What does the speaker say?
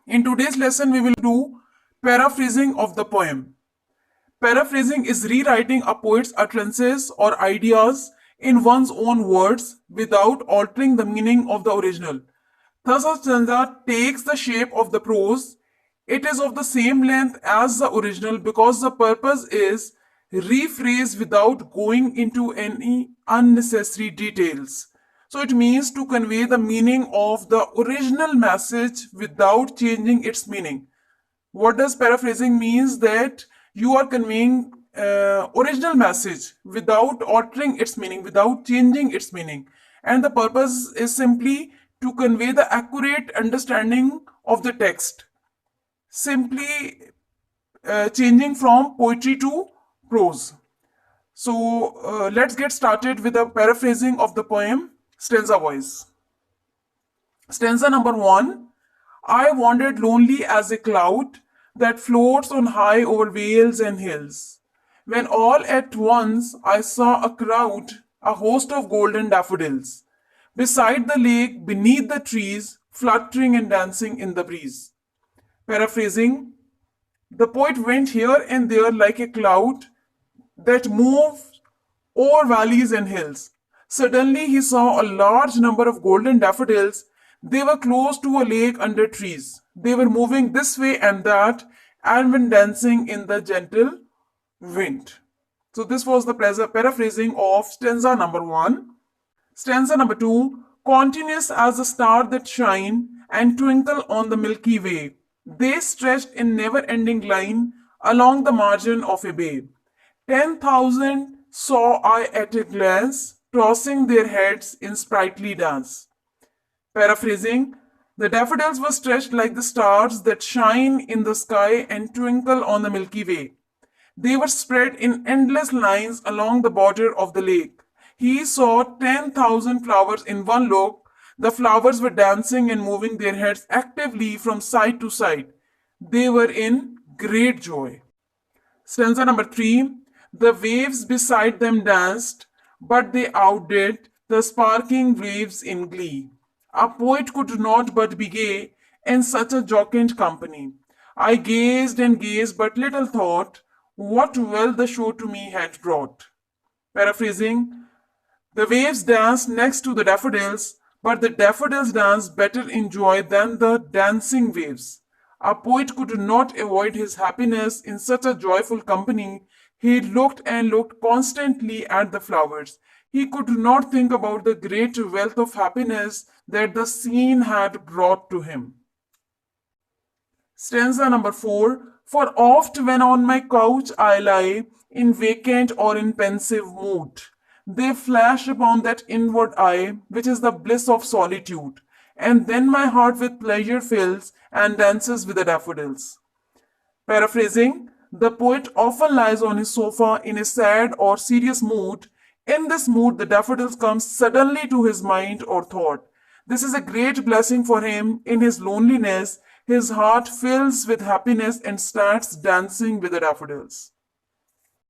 In today's lesson, we will do paraphrasing of the poem. Paraphrasing is rewriting a poet's utterances or ideas in one's own words without altering the meaning of the original. Thus, a stanza takes the shape of the prose. It is of the same length as the original because the purpose is rephrase without going into any unnecessary details. So it means to convey the meaning of the original message without changing its meaning. What does paraphrasing means? That you are conveying original message without altering its meaning, without changing its meaning. And the purpose is simply to convey the accurate understanding of the text, simply changing from poetry to prose. So let's get started with a paraphrasing of the poem Stanza Voice. Stanza number 1. I wandered lonely as a cloud that floats on high over vales and hills, when all at once I saw a crowd, a host of golden daffodils, beside the lake, beneath the trees, fluttering and dancing in the breeze. Paraphrasing, the poet went here and there like a cloud that moved over valleys and hills. Suddenly he saw a large number of golden daffodils. They were close to a lake under trees. They were moving this way and that and were dancing in the gentle wind. So this was the paraphrasing of stanza number 1. Stanza number 2. Continuous as a star that shine and twinkle on the Milky Way, they stretched in never-ending line along the margin of a bay. 10,000 saw I at a glance, tossing their heads in sprightly dance. Paraphrasing, the daffodils were stretched like the stars that shine in the sky and twinkle on the Milky Way. They were spread in endless lines along the border of the lake. He saw 10,000 flowers in one look. The flowers were dancing and moving their heads actively from side to side. They were in great joy. Stanza number 3. The waves beside them danced, but they outdid the sparkling waves in glee. A poet could not but be gay in such a jocund company. I gazed and gazed, but little thought what wealth the show to me had brought. Paraphrasing, the waves danced next to the daffodils, but the daffodils danced better in joy than the dancing waves. A poet could not avoid his happiness in such a joyful company. He looked and looked constantly at the flowers. He could not think about the great wealth of happiness that the scene had brought to him. Stanza number 4. For oft when on my couch I lie, in vacant or in pensive mood, they flash upon that inward eye, which is the bliss of solitude, and then my heart with pleasure fills and dances with the daffodils. Paraphrasing, the poet often lies on his sofa in a sad or serious mood. In this mood, the daffodils come suddenly to his mind or thought. This is a great blessing for him. In his loneliness, his heart fills with happiness and starts dancing with the daffodils.